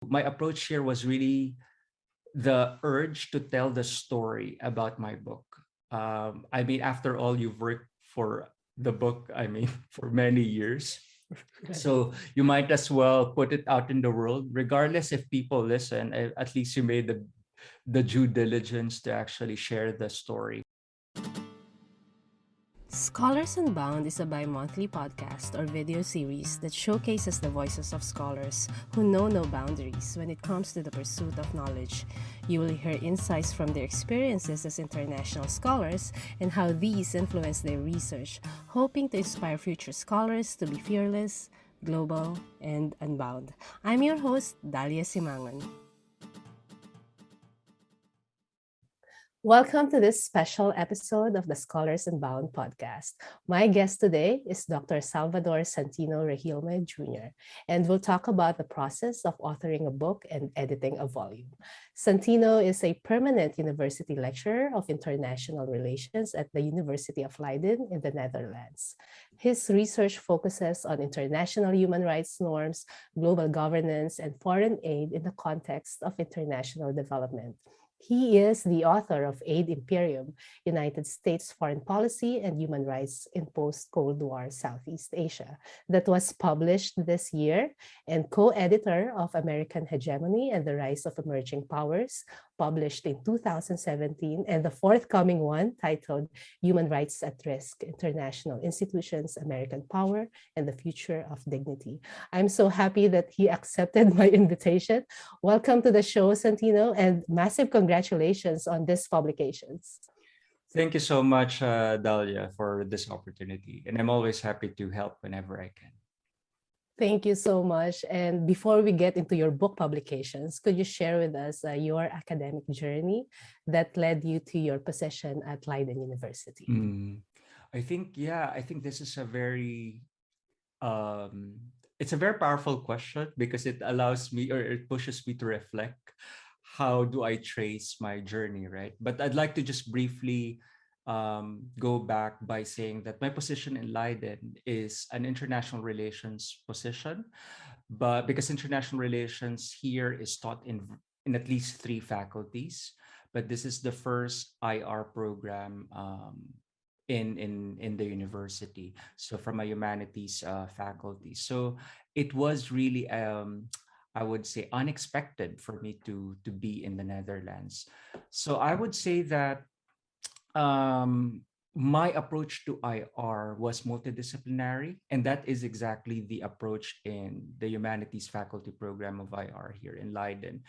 My approach here was really the urge to tell the story about my book. I mean, after all, you've worked for the book, I mean, for many years. Right. So you might as well put it out in the world, regardless if people listen. At least you made the due diligence to actually share the story. Scholars Unbound is a bi monthly podcast or video series that showcases the voices of scholars who know no boundaries when it comes to the pursuit of knowledge. You will hear insights from their experiences as international scholars and how these influence their research, hoping to inspire future scholars to be fearless, global, and unbound. I'm your host, Dalia Simangon. Welcome to this special episode of the Scholars Unbound podcast. My guest today is Dr. Salvador Santino Regilme Jr., and we'll talk about the process of authoring a book and editing a volume. Santino is a permanent university lecturer of international relations at the University of Leiden in the Netherlands. His research focuses on international human rights norms, global governance, and foreign aid in the context of international development. He is the author of Aid Imperium, United States Foreign Policy and Human Rights in Post-Cold War Southeast Asia, that was published this year, and co-editor of American Hegemony and the Rise of Emerging Powers, published in 2017, and the forthcoming one titled Human Rights at Risk, International Institutions, American Power, and the Future of Dignity. I'm so happy that he accepted my invitation. Welcome to the show, Santino, and massive congratulations on these publications. Thank you so much, Dalia, for this opportunity. And I'm always happy to help whenever I can. Thank you so much. And before we get into your book publications, could you share with us your academic journey that led you to your position at Leiden University? Mm. I think this is a very um, it's a very powerful question because it allows me, or it pushes me to reflect, how do I trace my journey, right? But I'd like to just briefly go back by saying that my position in Leiden is an international relations position, but because international relations here is taught in at least three faculties, but this is the first IR program in the university, so from a humanities faculty. So it was really I would say unexpected for me to be in the Netherlands. So I would say that um, my approach to IR was multidisciplinary, and that is exactly the approach in the humanities faculty program of IR here in Leiden.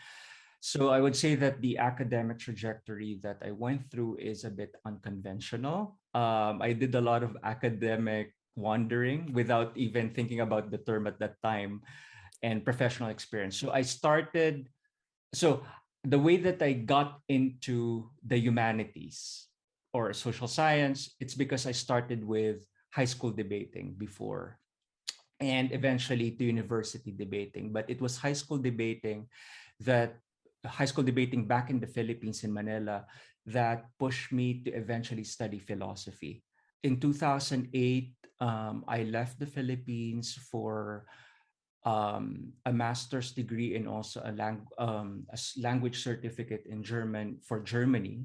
So I would say that the academic trajectory that I went through is a bit unconventional. I did a lot of academic wandering without even thinking about the term at that time, and professional experience. So the way that I got into the humanities or social science, it's because I started with high school debating before, and eventually to university debating. But it was that high school debating back in the Philippines in Manila that pushed me to eventually study philosophy. In 2008, I left the Philippines for a master's degree and also language certificate in German for Germany.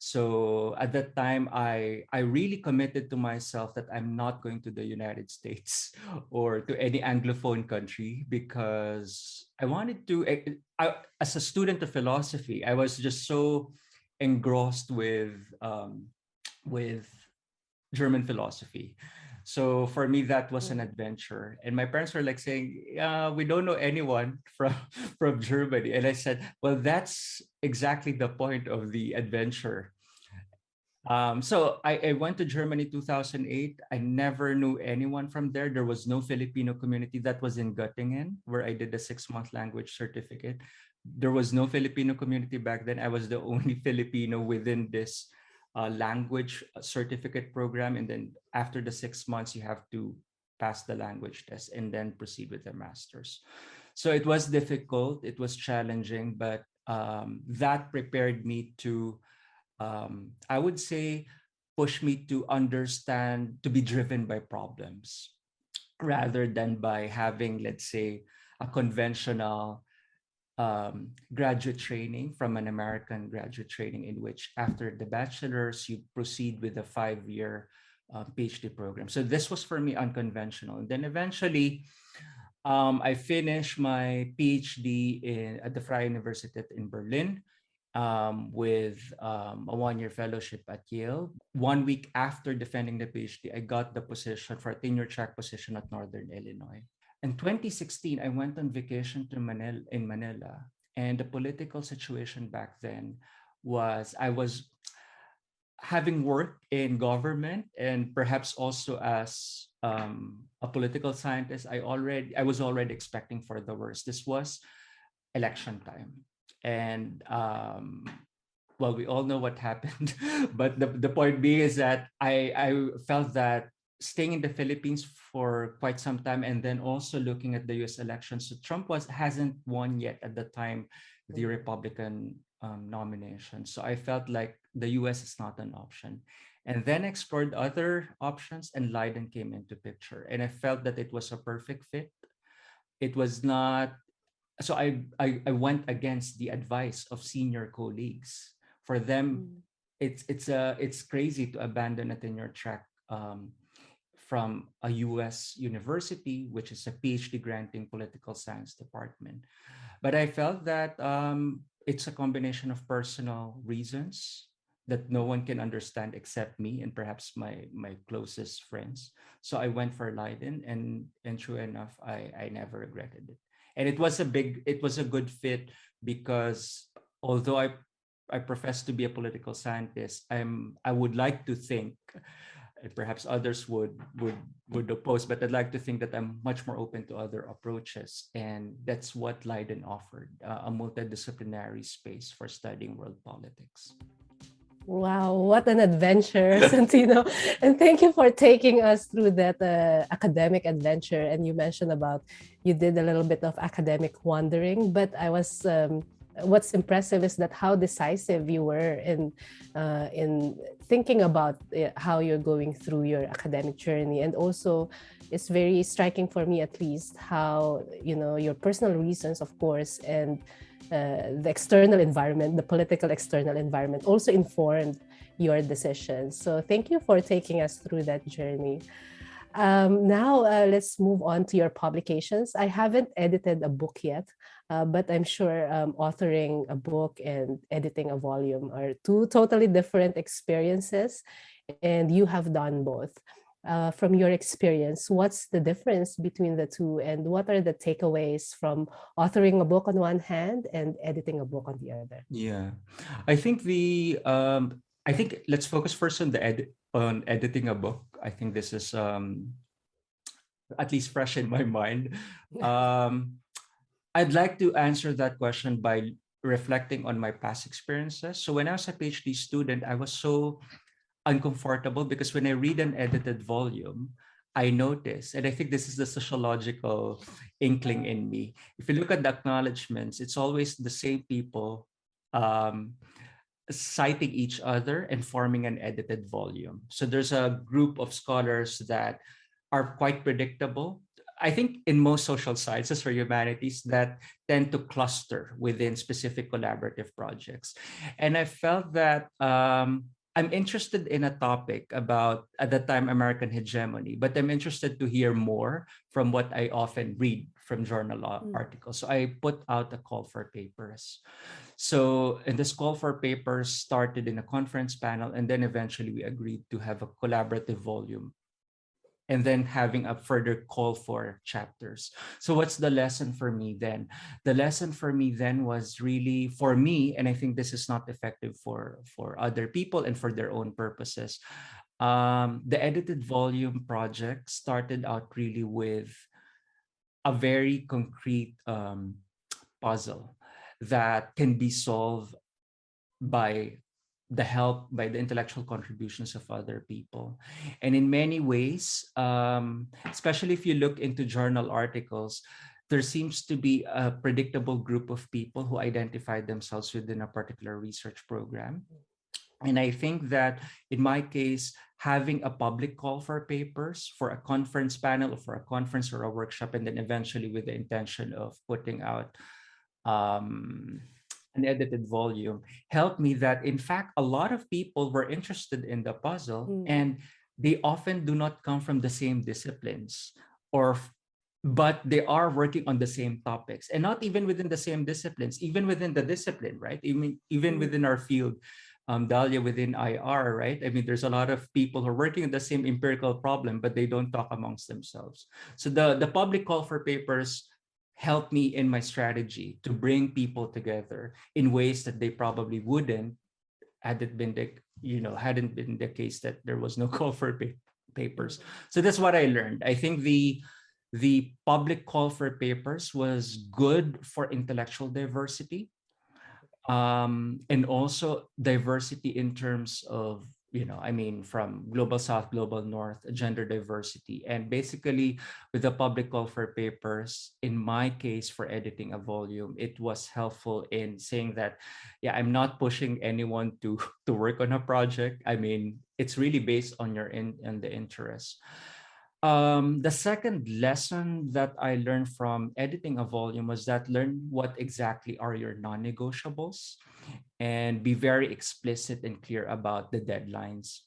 So at that time, I really committed to myself that I'm not going to the United States or to any Anglophone country, because I wanted to. As a student of philosophy, I was just so engrossed with German philosophy. So for me, that was an adventure. And my parents were like saying, we don't know anyone from from Germany. And I said, well, that's exactly the point of the adventure. So I went to Germany 2008. I never knew anyone from there. There was no Filipino community. That was in Göttingen, where I did a 6-month language certificate. There was no Filipino community back then. I was the only Filipino within this language certificate program. And then after the 6 months, you have to pass the language test and then proceed with the master's. So it was difficult. It was challenging, but that prepared me to I would say, push me to understand, to be driven by problems rather than by having, let's say, a conventional graduate training from an American graduate training, in which after the bachelor's, you proceed with a 5-year PhD program. So this was for me unconventional. And then eventually, I finished my PhD at the Freie Universität in Berlin with a 1-year fellowship at Yale. 1 week after defending the PhD, I got the position for a tenure track position at Northern Illinois. In 2016, I went on vacation to Manila, and the political situation back then was I was having worked in government and perhaps also as a political scientist. I was already expecting for the worst. This was election time, and well, we all know what happened. But the point being is that I felt that staying in the Philippines for quite some time, and then also looking at the U.S. elections. So Trump hasn't won yet at the time, the Republican nomination. So I felt like the U.S. is not an option. And then explored other options, and Leiden came into picture. And I felt that it was a perfect fit. It was not. So I went against the advice of senior colleagues. For them, Mm. it's crazy to abandon a tenure track from a U.S. university, which is a PhD granting political science department. But I felt that it's a combination of personal reasons that no one can understand except me and perhaps my closest friends. So I went for Leiden, and true enough, I never regretted it. And it was a good fit because although I profess to be a political scientist, I would like to think, and perhaps others would oppose, but I'd like to think that I'm much more open to other approaches, and that's what Leiden offered, a multidisciplinary space for studying world politics. Wow, what an adventure, Santino. And thank you for taking us through that academic adventure. And you mentioned about you did a little bit of academic wandering, but what's impressive is that how decisive you were in thinking about how you're going through your academic journey. And also, it's very striking for me, at least, how, your personal reasons, of course, and the external environment, the political external environment also informed your decisions. So thank you for taking us through that journey. Now, let's move on to your publications. I haven't edited a book yet, but I'm sure authoring a book and editing a volume are two totally different experiences, and you have done both. From your experience, what's the difference between the two, and what are the takeaways from authoring a book on one hand and editing a book on the other? Yeah, I think let's focus first on on editing a book. I think this is at least fresh in my mind. Um, I'd like to answer that question by reflecting on my past experiences. So when I was a PhD student, I was so uncomfortable because when I read an edited volume, I notice, and I think this is the sociological inkling in me. If you look at the acknowledgments, it's always the same people um, citing each other and forming an edited volume. So there's a group of scholars that are quite predictable. I think in most social sciences or humanities that tend to cluster within specific collaborative projects. And I felt that I'm interested in a topic about, at the time, American hegemony, but I'm interested to hear more from what I often read from journal articles. So I put out a call for papers. So, and this call for papers started in a conference panel, and then eventually we agreed to have a collaborative volume, and then having a further call for chapters. So what's the lesson for me then? The lesson for me then was really, for me, and I think this is not effective for other people and for their own purposes. The edited volume project started out really with a very concrete puzzle that can be solved by by the intellectual contributions of other people. And in many ways, especially if you look into journal articles, there seems to be a predictable group of people who identify themselves within a particular research program. And I think that in my case, having a public call for papers for a conference panel or for a conference or a workshop, and then eventually with the intention of putting out um, an edited volume helped me that in fact a lot of people were interested in the puzzle, Mm. and they often do not come from the same disciplines, or but they are working on the same topics, and not even within the same disciplines, even within the discipline, right? Even Mm. within our field, Dahlia, within IR, right? I mean, there's a lot of people who are working on the same empirical problem, but they don't talk amongst themselves. So the public call for papers helped me in my strategy to bring people together in ways that they probably wouldn't had it been the hadn't been the case that there was no call for papers. So that's what I learned. I think the public call for papers was good for intellectual diversity, and also diversity in terms of, I mean, from global south, global north, gender diversity. And basically with the public call for papers, in my case, for editing a volume, it was helpful in saying that, yeah, I'm not pushing anyone to to work on a project. I mean, it's really based on your and the interest. The second lesson that I learned from editing a volume was that learn what exactly are your non-negotiables and be very explicit and clear about the deadlines.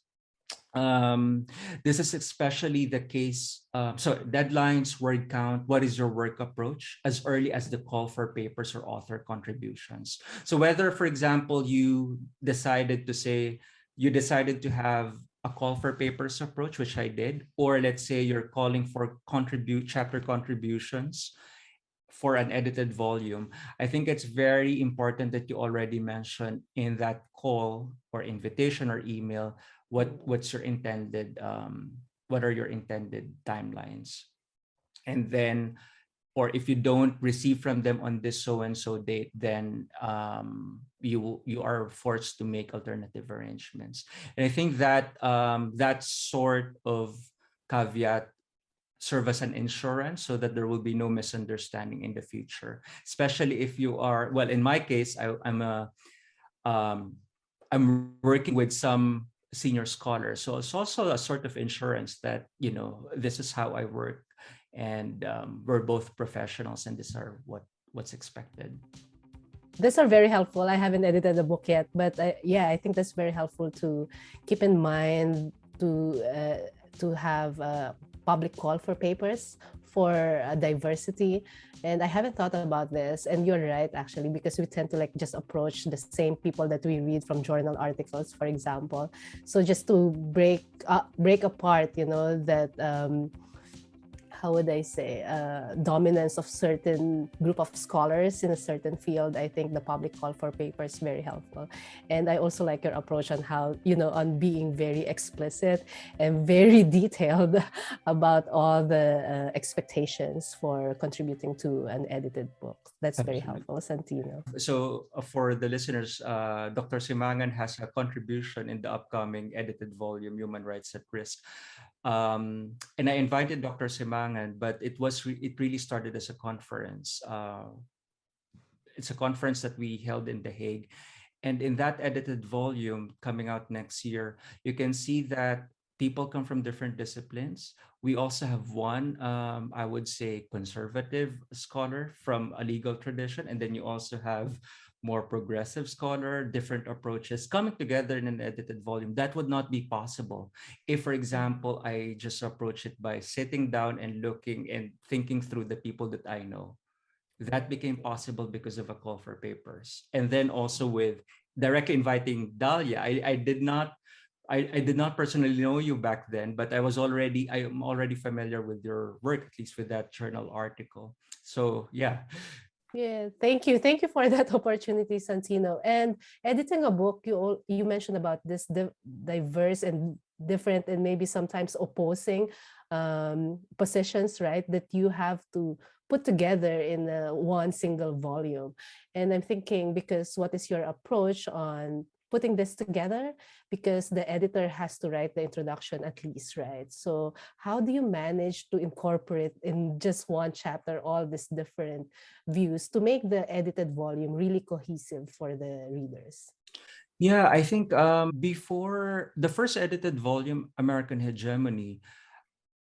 Um, this is especially the case. So deadlines, word count, what is your work approach as early as the call for papers or author contributions. So whether, for example, you decided to have a call for papers approach, which I did, or let's say you're calling for contribute chapter contributions for an edited volume, I think it's very important that you already mention in that call or invitation or email what's your intended what are your intended timelines. And then, or if you don't receive from them on this so and so date, then you are forced to make alternative arrangements. And I think that that sort of caveat serve as an insurance so that there will be no misunderstanding in the future, especially if you are, well, in my case, um, I'm working with some senior scholars, so it's also a sort of insurance that, this is how I work, and we're both professionals, and these are what's expected. These are very helpful. I haven't edited the book yet, but yeah, I think that's very helpful to keep in mind to have a public call for papers for diversity. And I haven't thought about this. And you're right, actually, because we tend to like just approach the same people that we read from journal articles, for example. So just to break apart, that. How would I say, dominance of certain group of scholars in a certain field, I think the public call for paper is very helpful. And I also like your approach on how, on being very explicit and very detailed about all the expectations for contributing to an edited book. That's very Absolutely. helpful, Santino. So for the listeners, Dr. Simangan has a contribution in the upcoming edited volume, Human Rights at Risk. And I invited Dr. Simangan, but it really started as a conference. It's a conference that we held in The Hague. And in that edited volume coming out next year, you can see that people come from different disciplines. We also have one, I would say, conservative scholar from a legal tradition. And then you also have more progressive scholar, different approaches coming together in an edited volume. That would not be possible if, for example, I just approach it by sitting down and looking and thinking through the people that I know. That became possible because of a call for papers. And then also with directly inviting Dahlia. I did not personally know you back then, but I am already familiar with your work, at least with that journal article. So yeah. Yeah, thank you. Thank you for that opportunity, Santino. And editing a book, you mentioned about this diverse and different and maybe sometimes opposing positions, right? That you have to put together in one single volume. And I'm thinking, because what is your approach on putting this together? Because the editor has to write the introduction at least, right? So how do you manage to incorporate in just one chapter all these different views to make the edited volume really cohesive for the readers? Yeah, I think before the first edited volume, American Hegemony,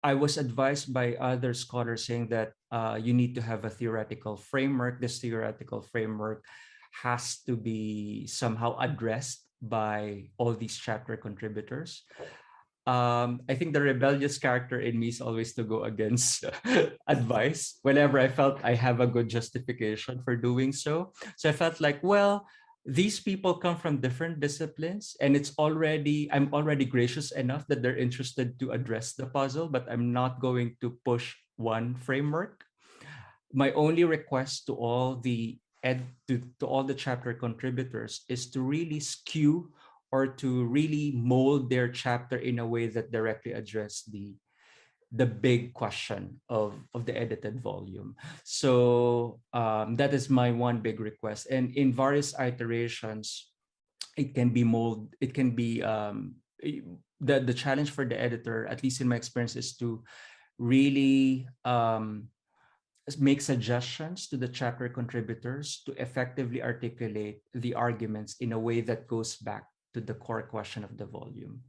I was advised by other scholars saying that you need to have a theoretical framework. This theoretical framework has to be somehow addressed by all these chapter contributors. I think the rebellious character in me is always to go against advice whenever I felt I have a good justification for doing so. So I felt like, well, these people come from different disciplines, and I'm already gracious enough that they're interested to address the puzzle, but I'm not going to push one framework. My only request to all to all the chapter contributors is to really skew or to really mold their chapter in a way that directly address the big question of the edited volume. So that is my one big request. And in various iterations, it can be mold. It can be the challenge for the editor, at least in my experience, is to really make suggestions to the chapter contributors to effectively articulate the arguments in a way that goes back to the core question of the volume.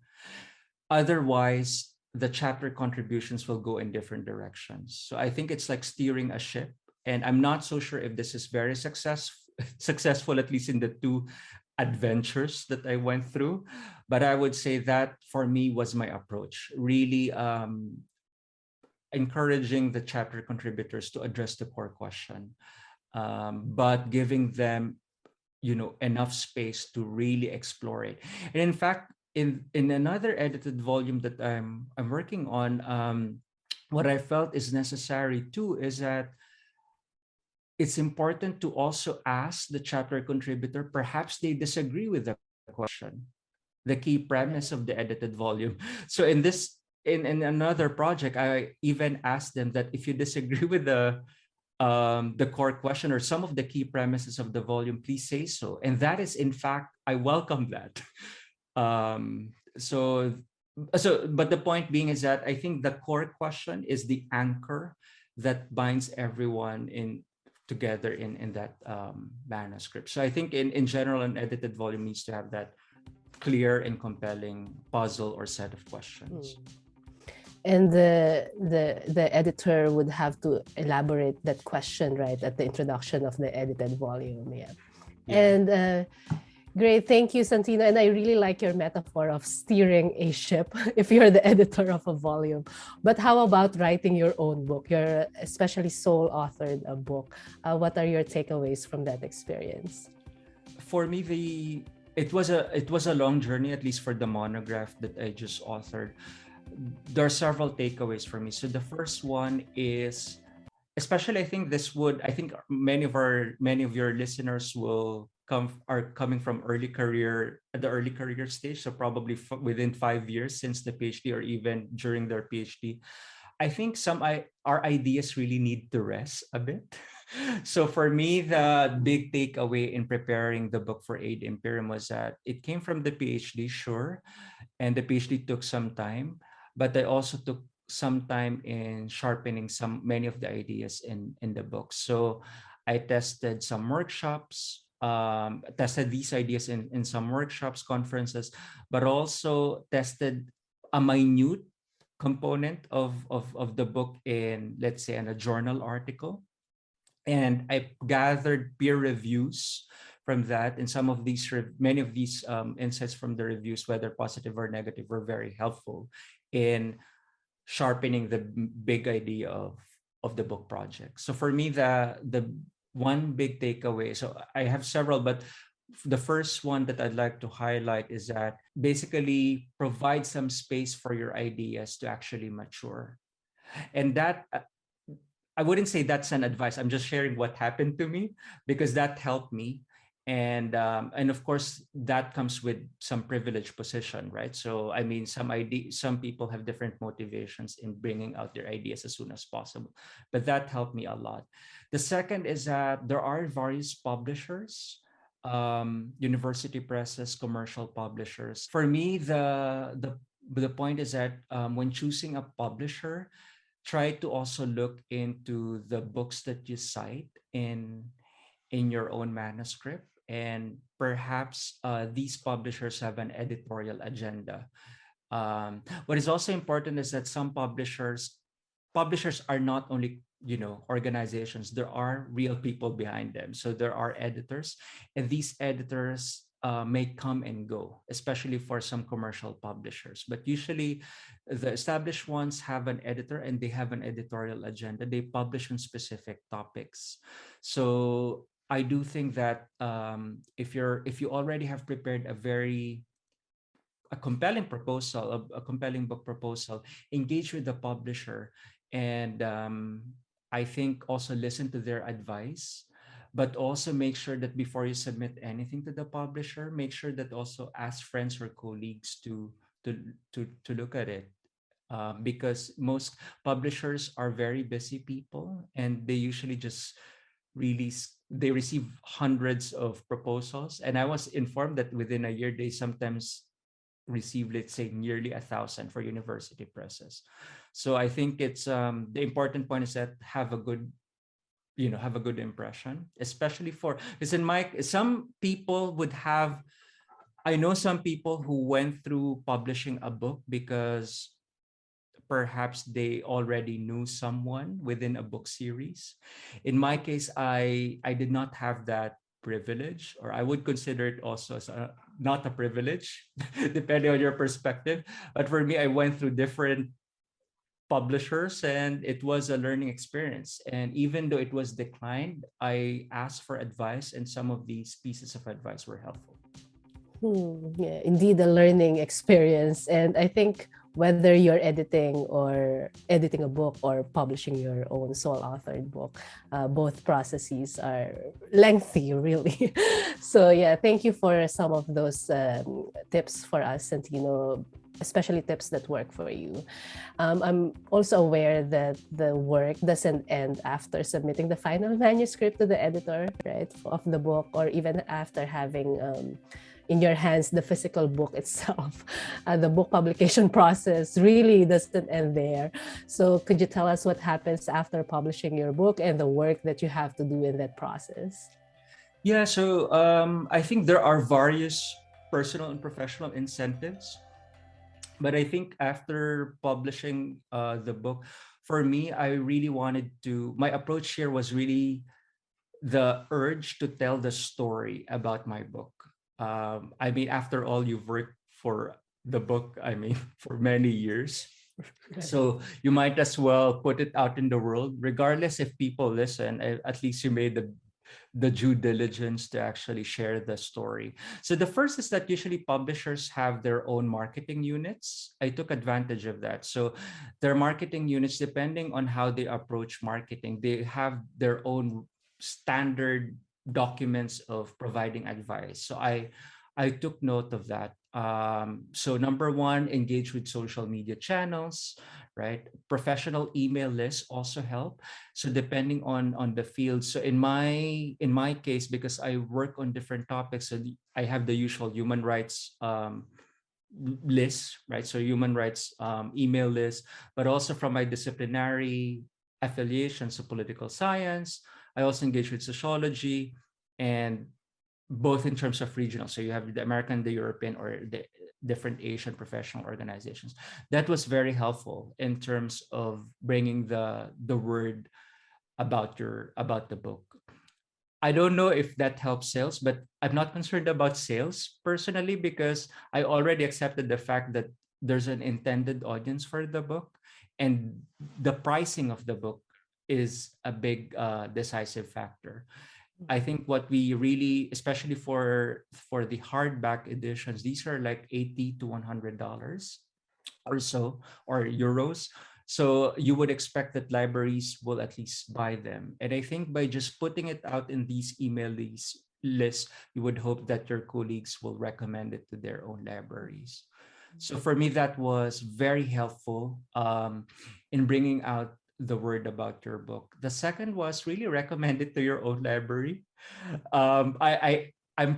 Otherwise, the chapter contributions will go in different directions. So I think it's like steering a ship. And I'm not so sure if this is very successful, at least in the two adventures that I went through. But I would say that for me was my approach, really encouraging the chapter contributors to address the core question, but giving them, enough space to really explore it. And in fact, in another edited volume that I'm working on, what I felt is necessary too is that it's important to also ask the chapter contributor, perhaps they disagree with the question, the key premise of the edited volume. So in another project, I even asked them that if you disagree with the core question or some of the key premises of the volume, please say so. And that is, in fact, I welcome that. Um, so, but the point being is that I think the core question is the anchor that binds everyone in together in that manuscript. So I think in general, an edited volume needs to have that clear and compelling puzzle or set of questions. And the editor would have to elaborate that question right at the introduction of the edited volume. Yeah. And great, thank you, Santino. And I really like your metaphor of steering a ship if you're the editor of a volume. But how about writing your own book? You're especially sole authored a book. What are your takeaways from that experience? For me, it was a long journey, at least for the monograph that I just authored. There are several takeaways for me. So the first one is, especially I think many of your listeners are coming from the early career stage, so probably within 5 years since the PhD or even during their PhD. I think our ideas really need to rest a bit. So for me, the big takeaway in preparing the book for Aid Imperium was that it came from the PhD, sure, and the PhD took some time, but I also took some time in sharpening many of the ideas in the book. So I tested some workshops, tested these ideas in some workshops, conferences, but also tested a minute component of the book in, let's say, in a journal article. And I gathered peer reviews from that, and many of these insights from the reviews, whether positive or negative, were very helpful in sharpening the big idea of the book project. So for me, the one big takeaway, so I have several, but the first one that I'd like to highlight is that basically provide some space for your ideas to actually mature. And that I wouldn't say that's an advice. I'm just sharing what happened to me because that helped me. And of course that comes with some privileged position, right? So I mean, some people have different motivations in bringing out their ideas as soon as possible, but that helped me a lot. The second is that there are various publishers, university presses, commercial publishers. For me, the point is that when choosing a publisher, try to also look into the books that you cite in your own manuscript, and perhaps these publishers have an editorial agenda. What is also important is that some publishers are not only, organizations. There are real people behind them. So there are editors, and these editors may come and go, especially for some commercial publishers. But usually, the established ones have an editor and they have an editorial agenda. They publish on specific topics. So I do think that if you already have prepared a compelling proposal, a compelling book proposal, engage with the publisher, and I think also listen to their advice, but also make sure that before you submit anything to the publisher, make sure that also ask friends or colleagues to to look at it. Because most publishers are very busy people, and they usually just they receive hundreds of proposals, and I was informed that within a year they sometimes receive, let's say, nearly 1,000 for university presses. So I think it's the important point is that have a good impression, especially for because in my some people would have. I know some people who went through publishing a book because perhaps they already knew someone within a book series. In my case, I did not have that privilege, or I would consider it also as not a privilege, depending on your perspective. But for me, I went through different publishers, and it was a learning experience. And even though it was declined, I asked for advice, and some of these pieces of advice were helpful. Yeah, indeed, a learning experience. And I think whether you're editing a book or publishing your own sole authored book, both processes are lengthy, really. So yeah, thank you for some of those tips for us, Santino, especially tips that work for you. I'm also aware that the work doesn't end after submitting the final manuscript to the editor, right, of the book, or even after having in your hands the physical book itself. The book publication process really doesn't end there. So could you tell us what happens after publishing your book and the work that you have to do in that process? Yeah, so I think there are various personal and professional incentives, but I think after publishing the book, for me, I really wanted to. My approach here was really the urge to tell the story about my book. I mean, after all, you've worked for the book, I mean, for many years. So you might as well put it out in the world, regardless if people listen. At least you made the due diligence to actually share the story. So the first is that usually publishers have their own marketing units. I took advantage of that. So their marketing units, depending on how they approach marketing, they have their own standard documents of providing advice. So I took note of that. So number one, engage with social media channels, right? Professional email lists also help. So depending on the field. So in my case, because I work on different topics, so I have the usual human rights list, right? So human rights email list, but also from my disciplinary affiliations to political science. I also engage with sociology, and both in terms of regional. So you have the American, the European, or the different Asian professional organizations. That was very helpful in terms of bringing the word about the book. I don't know if that helps sales, but I'm not concerned about sales personally, because I already accepted the fact that there's an intended audience for the book, and the pricing of the book is a big decisive factor. I think what we really, especially for the hardback editions, these are like $80 to $100 or so, or euros. So you would expect that libraries will at least buy them. And I think by just putting it out in these lists, you would hope that your colleagues will recommend it to their own libraries. So for me, that was very helpful in bringing out the word about your book. The second was really recommend it to your own library. I'm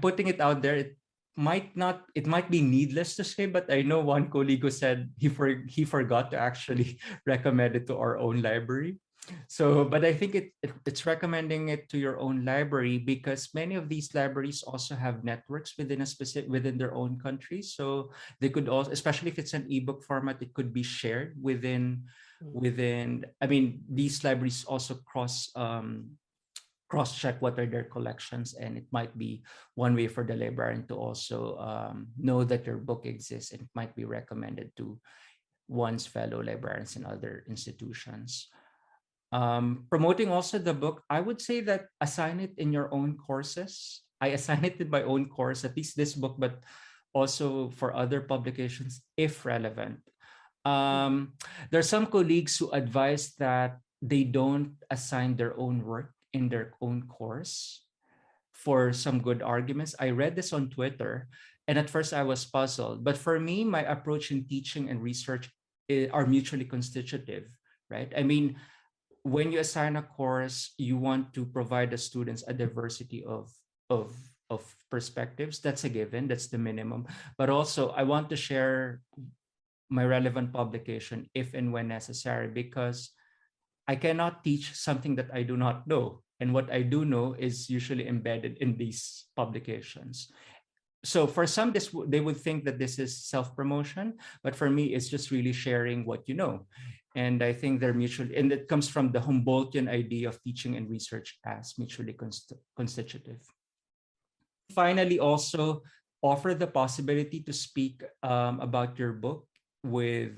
putting it out there. It might be needless to say, but I know one colleague who said he forgot to actually recommend it to our own library. So, but I think it's recommending it to your own library because many of these libraries also have networks within a specific within their own country. So they could also, especially if it's an ebook format, it could be shared Mm. within. I mean, these libraries also cross check what are their collections, and it might be one way for the librarian to also know that your book exists, and it might be recommended to one's fellow librarians in other institutions. Promoting also the book, I would say that assign it in your own courses. I assign it in my own course, at least this book, but also for other publications if relevant. Mm. um, there are some colleagues who advise that they don't assign their own work in their own course for some good arguments. I read this on Twitter, and at first I was puzzled. But for me, my approach in teaching and research are mutually constitutive, right? I mean, when you assign a course, you want to provide the students a diversity of of perspectives. That's a given. That's the minimum. But also, I want to share my relevant publication if and when necessary, because I cannot teach something that I do not know. And what I do know is usually embedded in these publications. So for some, they would think that this is self-promotion, but for me, it's just really sharing what you know. And I think they're mutually, and it comes from the Humboldtian idea of teaching and research as mutually constitutive. Finally, also offer the possibility to speak about your book with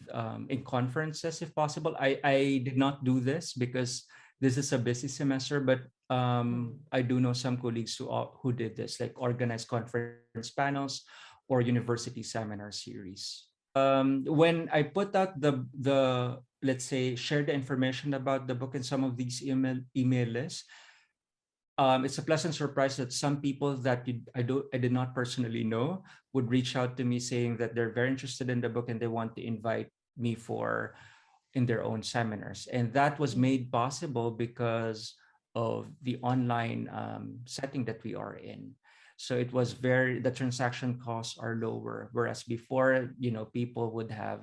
in conferences if possible. I did not do this because this is a busy semester, but Mm. I do know some colleagues who did this, like organized conference panels or university seminar series. When I put out the let's say share the information about the book in some of these email lists, it's a pleasant surprise that some people that I did not personally know would reach out to me saying that they're very interested in the book and they want to invite me for in their own seminars, and that was Mm. made possible because of the online setting that we are in. So it was very the transaction costs are lower, whereas before, people would have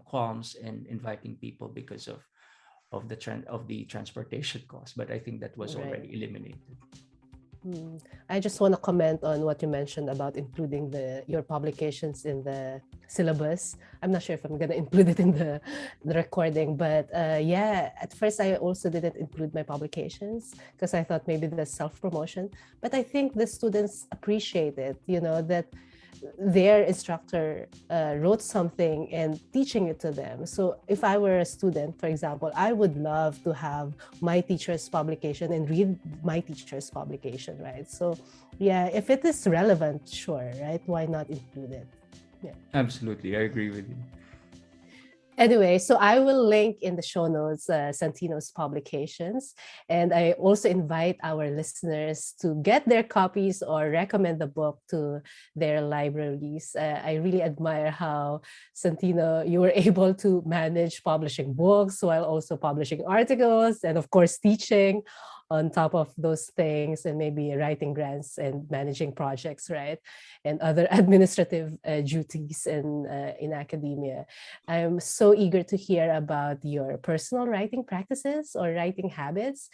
qualms in inviting people because of the trend of the transportation cost, but I think that was Right. already eliminated. Mm. I just want to comment on what you mentioned about including your publications in the syllabus. I'm not sure if I'm gonna include it in the recording, but yeah, at first I also didn't include my publications because I thought maybe that's self-promotion. But I think the students appreciate it, that their instructor wrote something and teaching it to them. So if I were a student, for example, I would love to have my teacher's publication and read my teacher's publication, right? So yeah, if it is relevant, sure, right? Why not include it? Yeah. Absolutely, I agree with you. Anyway, so I will link in the show notes Santino's publications. And I also invite our listeners to get their copies or recommend the book to their libraries. I really admire how, Santino, you were able to manage publishing books while also publishing articles and, of course, teaching on top of those things, and maybe writing grants and managing projects, right? And other administrative duties in academia. I'm so eager to hear about your personal writing practices or writing habits,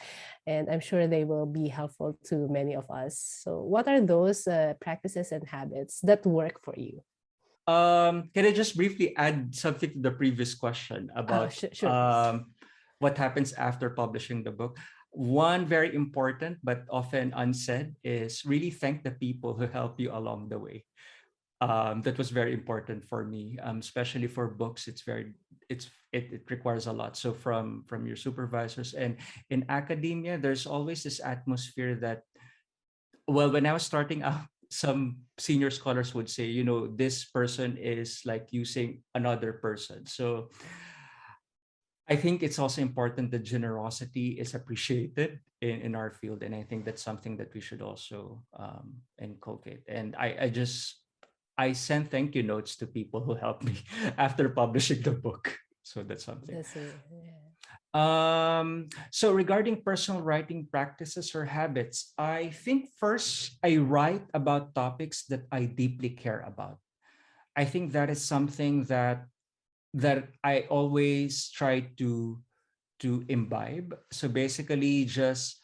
and I'm sure they will be helpful to many of us. So, what are those practices and habits that work for you? Can I just briefly add something to the previous question Oh, about sure, please. what happens after publishing the book? One very important but often unsaid is really thank the people who help you along the way. That was very important for me, especially for books. It requires a lot. So from your supervisors, and in academia, there's always this atmosphere that, well, when I was starting out, some senior scholars would say, this person is like using another person. So I think it's also important that generosity is appreciated in our field. And I think that's something that we should also inculcate. And I sent thank you notes to people who helped me after publishing the book. So that's something. That's it. Yeah. So regarding personal writing practices or habits, I think first I write about topics that I deeply care about. I think that is something that I always try to to imbibe. So basically, just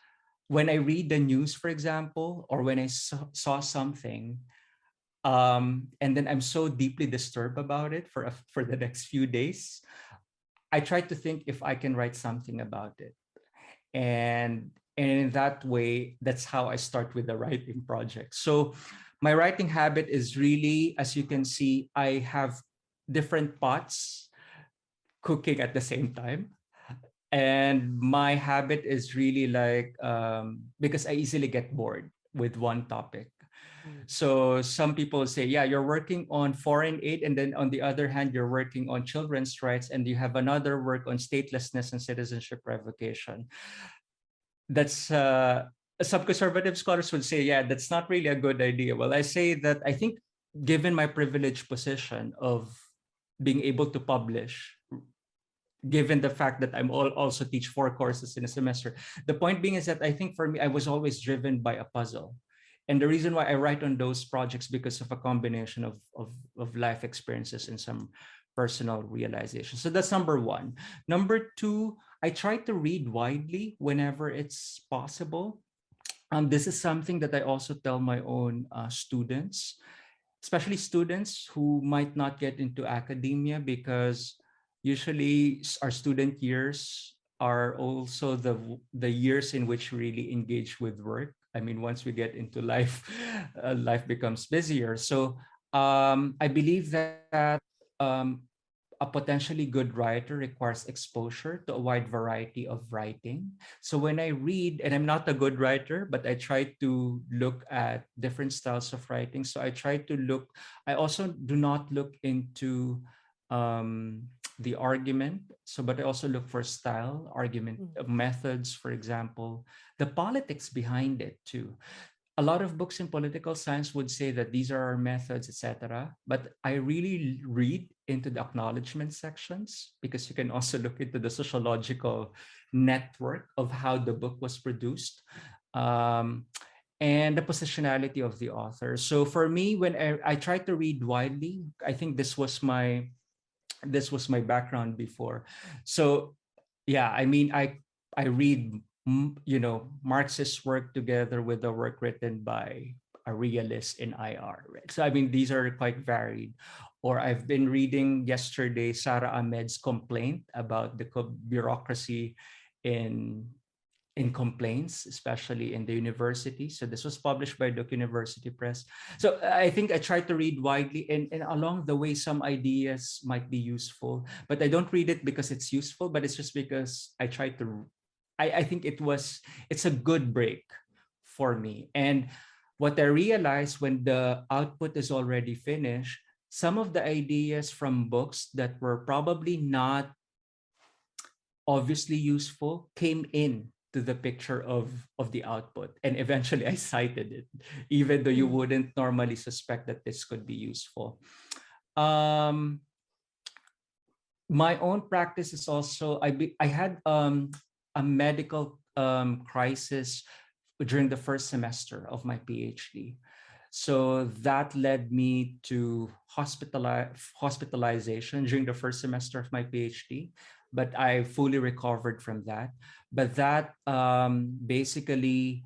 when I read the news, for example, or when I saw something, and then I'm so deeply disturbed about it for the next few days, I try to think if I can write something about it. And in that way, that's how I start with the writing project. So my writing habit is really, as you can see, I have different pots cooking at the same time. And my habit is really like, because I easily get bored with one topic. Mm. So some people say, yeah, you're working on foreign aid, and then on the other hand, you're working on children's rights, and you have another work on statelessness and citizenship revocation. That's Some conservative scholars would say, yeah, that's not really a good idea. Well, I say that I think, given my privileged position of being able to publish, given the fact that also teach 4 courses in a semester. The point being is that I think for me, I was always driven by a puzzle. And the reason why I write on those projects because of a combination of life experiences and some personal realization. So that's number one. Number two, I try to read widely whenever it's possible. This is something that I also tell my own students, especially students who might not get into academia, because usually our student years are also the years in which we really engage with work. I mean, once we get into life, life becomes busier. So I believe that a potentially good writer requires exposure to a wide variety of writing. So when I read, and I'm not a good writer, but I try to look at different styles of writing. So I also do not look into the argument. So, but I also look for style, argument Mm. methods, for example, the politics behind it too. A lot of books in political science would say that these are our methods, etc. But I really read into the acknowledgement sections, because you can also look into the sociological network of how the book was produced, um, and the positionality of the author. So for me, when I try to read widely, I think this was my background before. So yeah, I mean, I read Marxist work together with the work written by a realist in IR, right? So I mean, these are quite varied. Or I've been reading yesterday Sarah Ahmed's complaint about the bureaucracy in complaints, especially in the university. So this was published by Duke University Press. So I think I try to read widely, and along the way, some ideas might be useful, but I don't read it because it's useful, but it's just because I think it's a good break for me. And what I realized when the output is already finished, some of the ideas from books that were probably not obviously useful came in to the picture of the output, and eventually I cited it, even though you Mm. wouldn't normally suspect that this could be useful. um my own practice is also, I had a medical crisis during the first semester of my PhD. So that led me to hospitalization during the first semester of my PhD, but I fully recovered from that. But that basically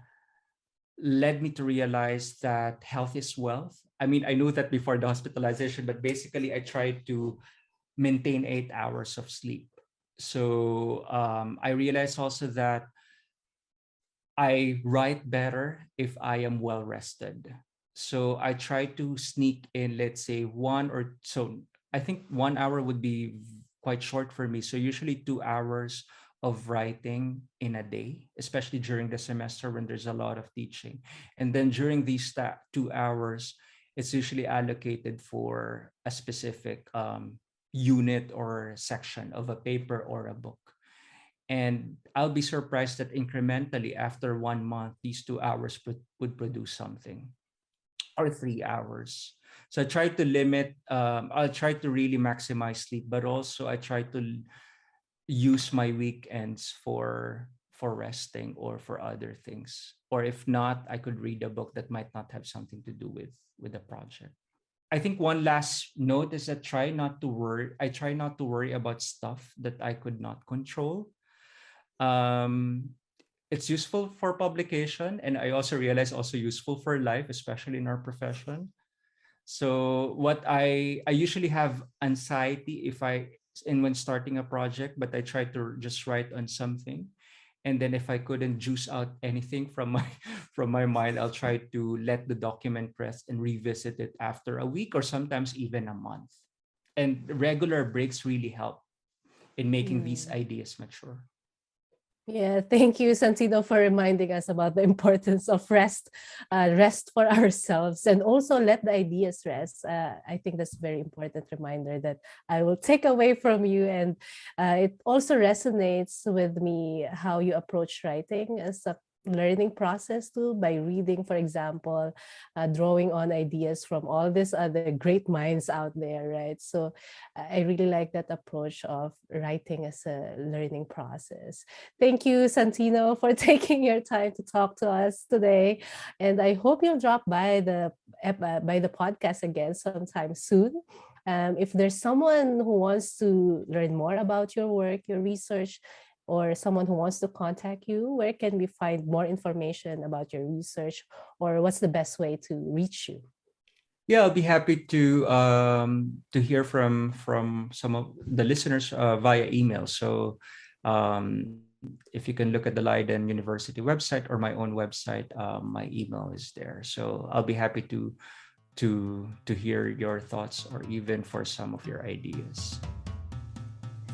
led me to realize that health is wealth. I mean, I knew that before the hospitalization, but basically I tried to maintain 8 hours of sleep. So I realized also that I write better if I am well rested. So I try to sneak in, let's say, I think 1 hour would be quite short for me. So usually 2 hours of writing in a day, especially during the semester when there's a lot of teaching. And then during these 2 hours, it's usually allocated for a specific unit or section of a paper or a book. And I'll be surprised that incrementally after 1 month, these 2 hours would produce something, or 3 hours. So I try to I'll try to really maximize sleep, but also I try to use my weekends for resting or for other things. Or if not, I could read a book that might not have something to do with the project. I think one last note is that I try not to worry about stuff that I could not control. Um, it's useful for publication, and I also realize also useful for life, especially in our profession. So what I usually have anxiety if I in when starting a project, but I try to just write on something. And then if I couldn't juice out anything from my from my mind, I'll try to let the document rest and revisit it after a week or sometimes even a month. And regular breaks really help in making these Mm. ideas mature. Yeah, thank you, Santino, for reminding us about the importance of rest, rest for ourselves, and also let the ideas rest. I think that's a very important reminder that I will take away from you, and it also resonates with me how you approach writing as a learning process too, by reading, for example, drawing on ideas from all these other great minds out there, right? So I really like that approach of writing as a learning process. Thank you, Santino, for taking your time to talk to us today. And I hope you'll drop by by the podcast again sometime soon. If there's someone who wants to learn more about your work, your research, or someone who wants to contact you, where can we find more information about your research, or what's the best way to reach you? Yeah, I'll be happy to hear from some of the listeners via email. So if you can look at the Leiden University website or my own website, my email is there. So I'll be happy to hear your thoughts or even for some of your ideas.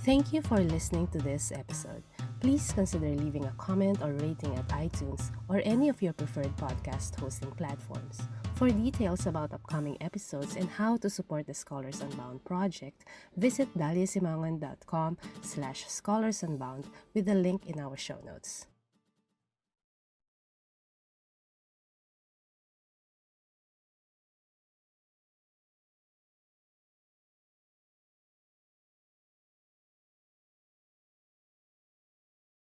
Thank you for listening to this episode. Please consider leaving a comment or rating at iTunes or any of your preferred podcast hosting platforms. For details about upcoming episodes and how to support the Scholars Unbound project, visit daliasimangan.com/scholars unbound with the link in our show notes.